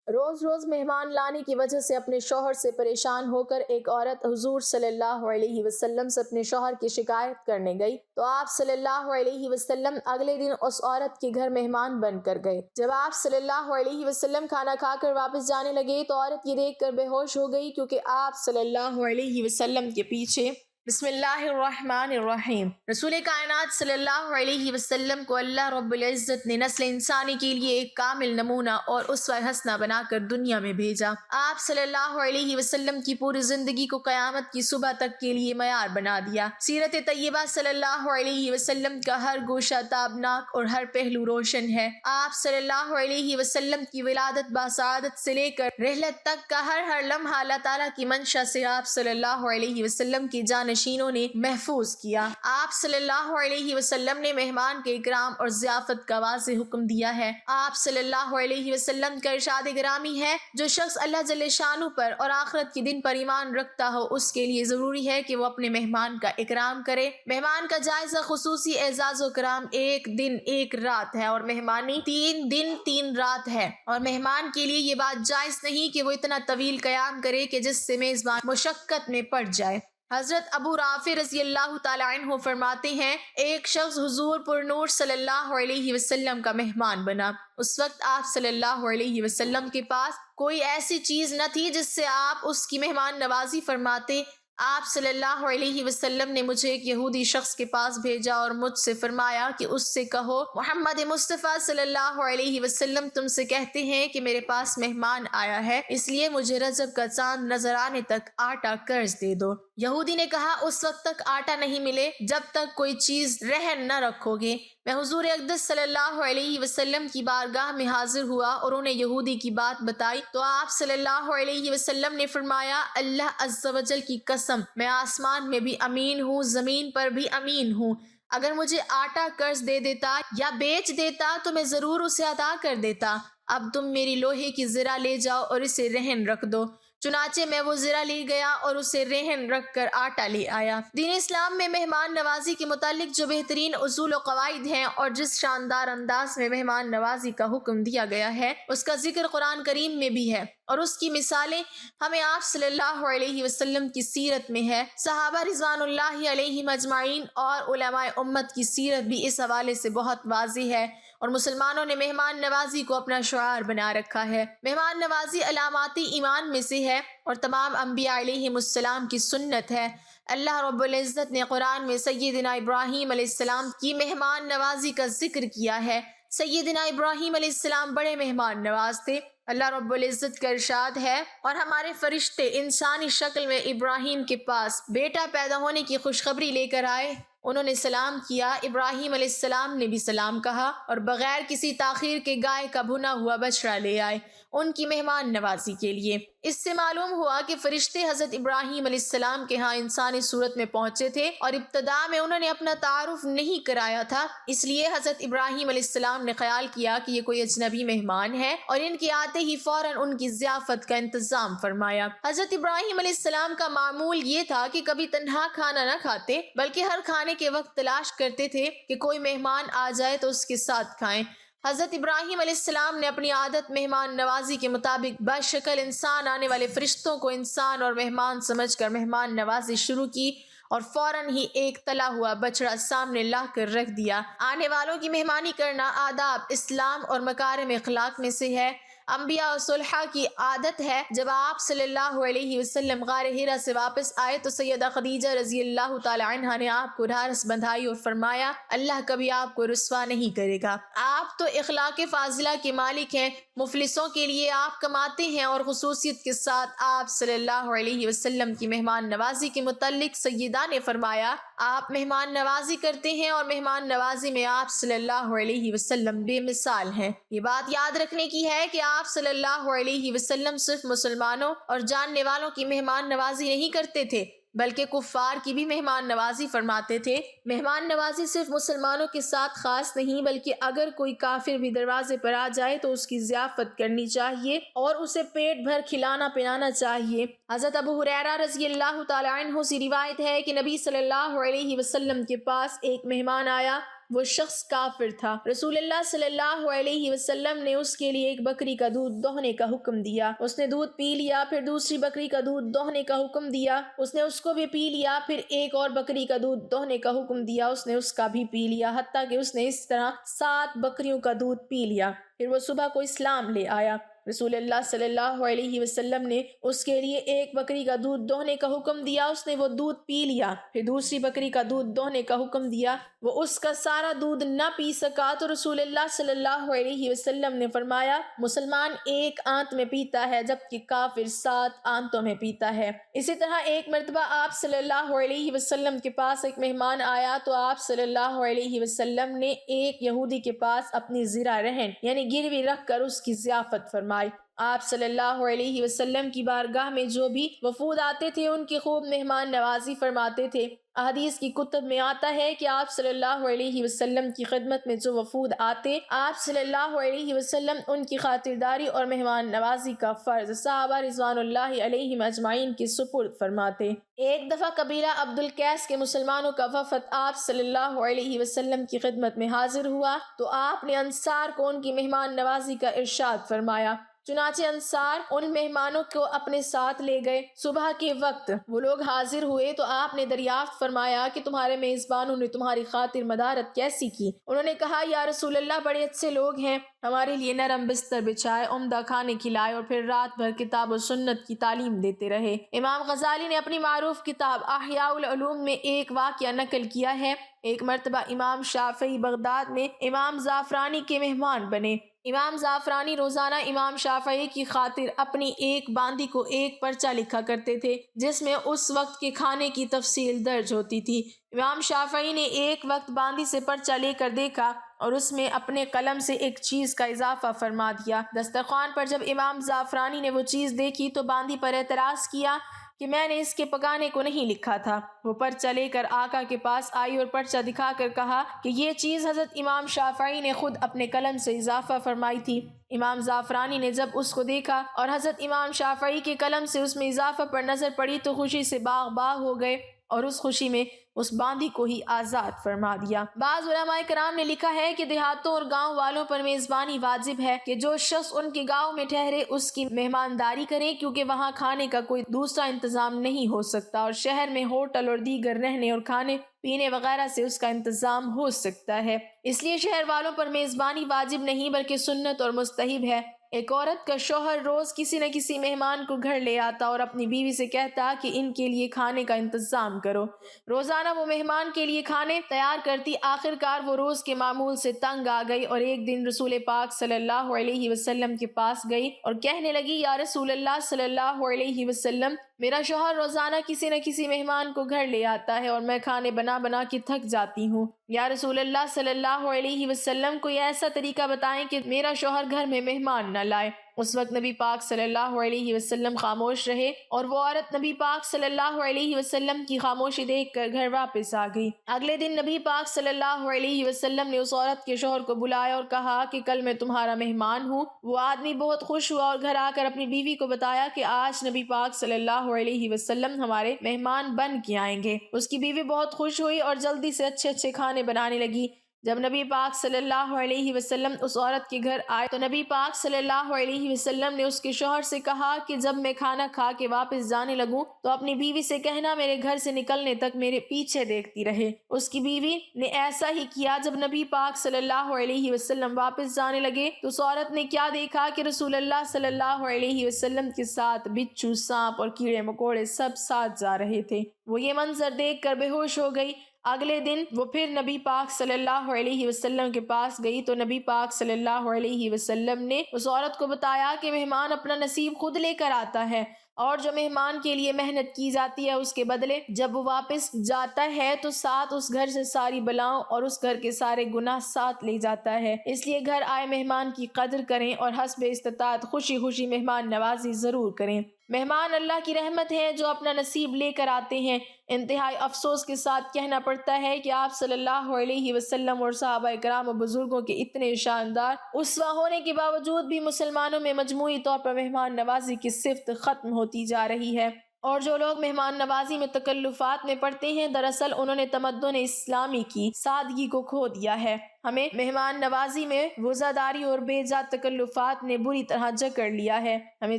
روز روز مہمان لانے کی وجہ سے اپنے شوہر سے پریشان ہو کر ایک عورت حضور صلی اللہ علیہ وسلم سے اپنے شوہر کی شکایت کرنے گئی تو آپ صلی اللہ علیہ وسلم اگلے دن اس عورت کے گھر مہمان بن کر گئے۔ جب آپ صلی اللہ علیہ وسلم کھانا کھا کر واپس جانے لگے تو عورت یہ دیکھ کر بے ہوش ہو گئی، کیونکہ آپ صلی اللہ علیہ وسلم کے پیچھے بسم اللہ الرحمن الرحیم رسول کائنات صلی اللہ علیہ وسلم کو اللہ رب العزت نے نسل انسانی کے لیے ایک کامل نمونہ اور اسوہ حسنہ بنا کر دنیا میں بھیجا۔ آپ صلی اللہ علیہ وسلم کی پوری زندگی کو قیامت کی صبح تک کے لیے معیار بنا دیا۔ سیرت طیبہ صلی اللہ علیہ وسلم کا ہر گوشہ تابناک اور ہر پہلو روشن ہے۔ آپ صلی اللہ علیہ وسلم کی ولادت باسعادت سے لے کر رحلت تک کا ہر لمحہ اللہ تعالیٰ کی منشا سے آپ صلی اللہ علیہ وسلم کی جانشینوں نے محفوظ کیا۔ آپ صلی اللہ علیہ وسلم نے مہمان کے اکرام اور ضیافت کا واضح حکم دیا ہے۔ آپ صلی اللہ علیہ وسلم کا ارشاد گرامی ہے، جو شخص اللہ جل شانہ پر اور آخرت کے دن پر ایمان رکھتا ہو اس کے لیے ضروری ہے کہ وہ اپنے مہمان کا اکرام کرے۔ مہمان کا جائزہ خصوصی اعزاز و کرام 1 دن 1 رات ہے اور مہمانی 3 دن 3 رات ہے، اور مہمان کے لیے یہ بات جائز نہیں کہ وہ اتنا طویل قیام کرے کہ جس سے میزبان مشقت میں پڑ جائے۔ حضرت ابو رافع رضی اللہ تعالیٰ عنہ فرماتے ہیں، ایک شخص حضور پر نور صلی اللہ علیہ وسلم کا مہمان بنا۔ اس وقت آپ صلی اللہ علیہ وسلم کے پاس کوئی ایسی چیز نہ تھی جس سے آپ اس کی مہمان نوازی فرماتے۔ آپ صلی اللہ علیہ وسلم نے مجھے ایک یہودی شخص کے پاس بھیجا اور مجھ سے فرمایا کہ اس سے کہو، محمد مصطفیٰ صلی اللہ علیہ وسلم تم سے کہتے ہیں کہ میرے پاس مہمان آیا ہے، اس لیے مجھے رجب کا چاند نظر آنے تک آٹا قرض دے دو۔ یہودی نے کہا، اس وقت تک آٹا نہیں ملے جب تک کوئی چیز رہن نہ رکھو گے۔ میں حضور اقدس صلی اللہ علیہ وسلم کی بارگاہ میں حاضر ہوا اور انہیں یہودی کی بات بتائی تو آپ صلی اللہ علیہ وسلم نے فرمایا، اللہ عز و جل کی قسم، میں آسمان میں بھی امین ہوں، زمین پر بھی امین ہوں۔ اگر مجھے آٹا قرض دے دیتا یا بیچ دیتا تو میں ضرور اسے عطا کر دیتا۔ اب تم میری لوہے کی زرہ لے جاؤ اور اسے رہن رکھ دو۔ چنانچہ میں وہ زرہ لے گیا اور اسے رہن رکھ کر آٹا لے آیا۔ دین اسلام میں مہمان نوازی کے متعلق جو بہترین اصول و قواعد ہیں اور جس شاندار انداز میں مہمان نوازی کا حکم دیا گیا ہے اس کا ذکر قرآن کریم میں بھی ہے، اور اس کی مثالیں ہمیں آپ صلی اللہ علیہ وسلم کی سیرت میں ہے۔ صحابہ رضوان اللہ علیہم اجمعین اور علماء امت کی سیرت بھی اس حوالے سے بہت واضح ہے، اور مسلمانوں نے مہمان نوازی کو اپنا شعار بنا رکھا ہے۔ مہمان نوازی علامات ایمان میں سے ہے اور تمام انبیاء علیہم السلام کی سنت ہے۔ اللہ رب العزت نے قرآن میں سیدنا ابراہیم علیہ السلام کی مہمان نوازی کا ذکر کیا ہے۔ سیدنا ابراہیم علیہ السلام بڑے مہمان نواز تھے۔ اللہ رب العزت کا ارشاد ہے، اور ہمارے فرشتے انسانی شکل میں ابراہیم کے پاس بیٹا پیدا ہونے کی خوشخبری لے کر آئے۔ انہوں نے سلام کیا، ابراہیم علیہ السلام نے بھی سلام کہا اور بغیر کسی تاخیر کے گائے کا بھنا ہوا بچڑا لے آئے ان کی مہمان نوازی کے لیے۔ اس سے معلوم ہوا کہ فرشتے حضرت ابراہیم علیہ السلام کے ہاں انسانی صورت میں پہنچے تھے، اور ابتدا میں انہوں نے اپنا تعارف نہیں کرایا تھا، اس لیے حضرت ابراہیم علیہ السلام نے خیال کیا کہ یہ کوئی اجنبی مہمان ہے، اور ان کے آتے ہی فوراً ان کی ضیافت کا انتظام فرمایا۔ حضرت ابراہیم علیہ السلام کا معمول یہ تھا کہ کبھی تنہا کھانا نہ کھاتے، بلکہ ہر کھانے کے وقت تلاش کرتے تھے کہ کوئی مہمان آ جائے تو اس کے ساتھ کھائیں۔ حضرت ابراہیم علیہ السلام نے اپنی عادت مہمان نوازی کے مطابق بشکل انسان آنے والے فرشتوں کو انسان اور مہمان سمجھ کر مہمان نوازی شروع کی، اور فوراً ہی ایک تلا ہوا بچڑا سامنے لا کر رکھ دیا۔ آنے والوں کی مہمانی کرنا آداب اسلام اور مکارم اخلاق میں سے ہے۔ انبیاء اور صلحاء کی عادت ہے، جب آپ صلی اللہ علیہ وسلم غار حرا سے واپس آئے تو سیدہ خدیجہ رضی اللہ تعالی عنہا نے آپ کو ڈھارس بندھائی اور فرمایا، اللہ کبھی آپ کو رسوا نہیں کرے گا۔ آپ تو اخلاق فاضلہ کے مالک ہیں، مفلسوں کے لیے آپ کماتے ہیں۔ اور خصوصیت کے ساتھ آپ صلی اللہ علیہ وسلم کی مہمان نوازی کے متعلق سیدہ نے فرمایا، آپ مہمان نوازی کرتے ہیں اور مہمان نوازی میں آپ صلی اللہ علیہ وسلم بے مثال ہیں۔ یہ بات یاد رکھنے کی ہے کہ آپ صلی اللہ علیہ وسلم صرف مسلمانوں اور جاننے والوں کی مہمان نوازی نہیں کرتے تھے، بلکہ کفار کی بھی مہمان نوازی فرماتے تھے۔ مہمان نوازی صرف مسلمانوں کے ساتھ خاص نہیں، بلکہ اگر کوئی کافر بھی دروازے پر آ جائے تو اس کی ضیافت کرنی چاہیے اور اسے پیٹ بھر کھلانا پلانا چاہیے۔ حضرت ابو ہریرہ رضی اللہ تعالی عنہ سے روایت ہے کہ نبی صلی اللہ علیہ وسلم کے پاس ایک مہمان آیا وہ شخص کافر تھا۔ رسول اللہ صلی اللہ علیہ وسلم نے اس کے لیے ایک بکری کا دودھ دوہنے کا حکم دیا، اس نے دودھ پی لیا، پھر دوسری بکری کا دودھ دوہنے کا حکم دیا، اس نے اس کو بھی پی لیا، پھر ایک اور بکری کا دودھ دوہنے کا حکم دیا، اس نے اس کا بھی پی لیا، حتیٰ کہ اس نے اس طرح 7 بکریوں کا دودھ پی لیا۔ پھر وہ صبح کو اسلام لے آیا۔ رسول اللہ صلی اللہ علیہ وسلم نے اس کے لیے ایک بکری کا دودھ دوہنے کا حکم دیا، اس نے وہ دودھ پی لیا، پھر دوسری بکری کا دودھ دوہنے کا حکم دیا، وہ اس کا سارا دودھ نہ پی سکا تو رسول اللہ صلی اللہ علیہ وسلم نے فرمایا مسلمان ایک آنت میں پیتا ہے جبکہ کافر 7 آنتوں میں پیتا ہے۔ اسی طرح ایک مرتبہ آپ صلی اللہ علیہ وسلم کے پاس ایک مہمان آیا تو آپ صلی اللہ علیہ وسلم نے ایک یہودی کے پاس اپنی زرہ رہن یعنی گروی رکھ کر اس کی ضیافت فرمائی۔ آپ صلی اللہ علیہ وسلم کی بارگاہ میں جو بھی وفود آتے تھے ان کی خوب مہمان نوازی فرماتے تھے۔ احادیث کی کتب میں آتا ہے کہ آپ صلی اللہ علیہ وسلم کی خدمت میں جو وفود آتے آپ صلی اللہ علیہ وسلم ان کی خاطرداری اور مہمان نوازی کا فرض صحابہ رضوان اللہ علیہم اجمعین کی سپرد فرماتے۔ ایک دفعہ قبیلہ عبد القیس کے مسلمانوں کا وفد آپ صلی اللہ علیہ وسلم کی خدمت میں حاضر ہوا تو آپ نے انصار کو ان کی مہمان نوازی کا ارشاد فرمایا۔ چنانچہ انصار ان مہمانوں کو اپنے ساتھ لے گئے۔ صبح کے وقت وہ لوگ حاضر ہوئے تو آپ نے دریافت فرمایا کہ تمہارے میزبانوں نے تمہاری خاطر مدارت کیسی کی؟ انہوں نے کہا یا رسول اللہ بڑے اچھے لوگ ہیں، ہمارے لیے نرم بستر بچھائے، عمدہ کھانے کھلائے اور پھر رات بھر کتاب و سنت کی تعلیم دیتے رہے۔ امام غزالی نے اپنی معروف کتاب احیاء العلوم میں ایک واقعہ نقل کیا ہے۔ ایک مرتبہ امام شافعی بغداد میں امام زعفرانی کے مہمان بنے۔ امام زعفرانی روزانہ امام شافعی کی خاطر اپنی ایک باندی کو ایک پرچہ لکھا کرتے تھے جس میں اس وقت کے کھانے کی تفصیل درج ہوتی تھی۔ امام شافعی نے ایک وقت باندی سے پرچہ لے کر دیکھا اور اس میں اپنے قلم سے ایک چیز کا اضافہ فرما دیا۔ دسترخوان پر جب امام زعفرانی نے وہ چیز دیکھی تو باندی پر اعتراض کیا کہ میں نے اس کے پکانے کو نہیں لکھا تھا۔ وہ پرچہ لے کر آقا کے پاس آئی اور پرچہ دکھا کر کہا کہ یہ چیز حضرت امام شافعی نے خود اپنے قلم سے اضافہ فرمائی تھی۔ امام زعفرانی نے جب اس کو دیکھا اور حضرت امام شافعی کے قلم سے اس میں اضافہ پر نظر پڑی تو خوشی سے باغ باغ ہو گئے اور اس خوشی میں اس باندی کو ہی آزاد فرما دیا۔ بعض علماء کرام نے لکھا ہے کہ دیہاتوں اور گاؤں والوں پر میزبانی واجب ہے کہ جو شخص ان کے گاؤں میں ٹھہرے اس کی مہمانداری کرے کیونکہ وہاں کھانے کا کوئی دوسرا انتظام نہیں ہو سکتا اور شہر میں ہوٹل اور دیگر رہنے اور کھانے پینے وغیرہ سے اس کا انتظام ہو سکتا ہے، اس لیے شہر والوں پر میزبانی واجب نہیں بلکہ سنت اور مستحب ہے۔ ایک عورت کا شوہر روز کسی نہ کسی مہمان کو گھر لے آتا اور اپنی بیوی سے کہتا کہ ان کے لیے کھانے کا انتظام کرو۔ روزانہ وہ مہمان کے لیے کھانے تیار کرتی، آخر کار وہ روز کے معمول سے تنگ آ گئی اور ایک دن رسول پاک صلی اللہ علیہ وسلم کے پاس گئی اور کہنے لگی یا رسول اللہ صلی اللہ علیہ وسلم میرا شوہر روزانہ کسی نہ کسی مہمان کو گھر لے آتا ہے اور میں کھانے بنا بنا کے تھک جاتی ہوں۔ یا رسول اللہ صلی اللہ علیہ وسلم کوئی ایسا طریقہ بتائیں کہ میرا شوہر گھر میں مہمان نہ لائے۔ اس وقت نبی پاک صلی اللہ علیہ وسلم خاموش رہے اور وہ عورت نبی پاک صلی اللہ علیہ وسلم کی خاموشی دیکھ کر گھر واپس آ گئی۔ اگلے دن نبی پاک صلی اللہ علیہ وسلم نے اس عورت کے شوہر کو بلایا اور کہا کہ کل میں تمہارا مہمان ہوں۔ وہ آدمی بہت خوش ہوا اور گھر آ کر اپنی بیوی کو بتایا کہ آج نبی پاک صلی اللہ علیہ وسلم ہمارے مہمان بن کے آئیں گے۔ اس کی بیوی بہت خوش ہوئی اور جلدی سے اچھے اچھے کھانے بنانے لگی۔ جب نبی پاک صلی اللہ علیہ وسلم اس عورت کے گھر آئے تو نبی پاک صلی اللہ علیہ وسلم نے اس کے شوہر سے کہا کہ جب میں کھانا کھا کے واپس جانے لگوں تو اپنی بیوی سے کہنا میرے گھر سے نکلنے تک میرے پیچھے دیکھتی رہے۔ اس کی بیوی نے ایسا ہی کیا۔ جب نبی پاک صلی اللہ علیہ وسلم واپس جانے لگے تو اس عورت نے کیا دیکھا کہ رسول اللہ صلی اللہ علیہ وسلم کے ساتھ بچھو، سانپ اور کیڑے مکوڑے سب ساتھ جا رہے تھے۔ وہ یہ منظر دیکھ کر بے ہوش ہو گئی۔ اگلے دن وہ پھر نبی پاک صلی اللہ علیہ وسلم کے پاس گئی تو نبی پاک صلی اللہ علیہ وسلم نے اس عورت کو بتایا کہ مہمان اپنا نصیب خود لے کر آتا ہے اور جو مہمان کے لیے محنت کی جاتی ہے اس کے بدلے جب وہ واپس جاتا ہے تو ساتھ اس گھر سے ساری بلاؤں اور اس گھر کے سارے گناہ ساتھ لے جاتا ہے۔ اس لیے گھر آئے مہمان کی قدر کریں اور حسب استطاعت خوشی خوشی مہمان نوازی ضرور کریں۔ مہمان اللہ کی رحمت ہیں جو اپنا نصیب لے کر آتے ہیں۔ انتہائی افسوس کے ساتھ کہنا پڑتا ہے کہ آپ صلی اللہ علیہ وسلم اور صحابہ کرام و بزرگوں کے اتنے شاندار اسوہ ہونے کے باوجود بھی مسلمانوں میں مجموعی طور پر مہمان نوازی کی صفت ختم ہوتی جا رہی ہے۔ اور جو لوگ مہمان نوازی میں تکلفات میں پڑتے ہیں دراصل انہوں نے تمدن اسلامی کی سادگی کو کھو دیا ہے۔ ہمیں مہمان نوازی میں وزاداری اور بے جا تکلفات نے بری طرح جکڑ لیا ہے۔ ہمیں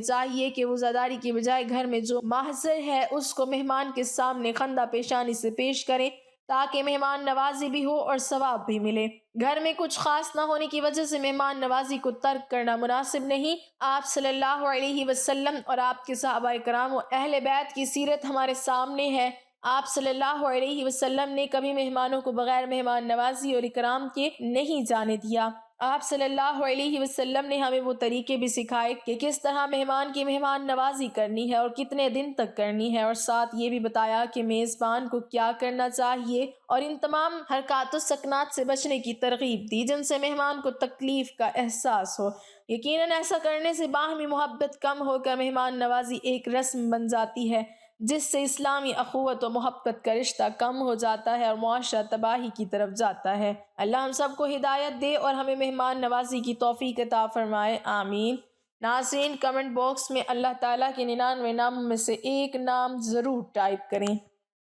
چاہیے کہ وزاداری کی بجائے گھر میں جو محضر ہے اس کو مہمان کے سامنے خندہ پیشانی سے پیش کریں تاکہ مہمان نوازی بھی ہو اور ثواب بھی ملے۔ گھر میں کچھ خاص نہ ہونے کی وجہ سے مہمان نوازی کو ترک کرنا مناسب نہیں۔ آپ صلی اللہ علیہ وسلم اور آپ کے صحابہ کرام و اہل بیت کی سیرت ہمارے سامنے ہے۔ آپ صلی اللہ علیہ وسلم نے کبھی مہمانوں کو بغیر مہمان نوازی اور اکرام کے نہیں جانے دیا۔ آپ صلی اللہ علیہ وسلم نے ہمیں وہ طریقے بھی سکھائے کہ کس طرح مہمان کی مہمان نوازی کرنی ہے اور کتنے دن تک کرنی ہے، اور ساتھ یہ بھی بتایا کہ میزبان کو کیا کرنا چاہیے، اور ان تمام حرکات و سکنات سے بچنے کی ترغیب دی جن سے مہمان کو تکلیف کا احساس ہو۔ یقیناً ایسا کرنے سے باہمی محبت کم ہو کر مہمان نوازی ایک رسم بن جاتی ہے جس سے اسلامی اخوت و محبت کا رشتہ کم ہو جاتا ہے اور معاشرہ تباہی کی طرف جاتا ہے۔ اللہ ہم سب کو ہدایت دے اور ہمیں مہمان نوازی کی توفیق عطا فرمائے، آمین۔ ناظرین، کمنٹ باکس میں اللہ تعالیٰ کے 99 ناموں میں سے ایک نام ضرور ٹائپ کریں۔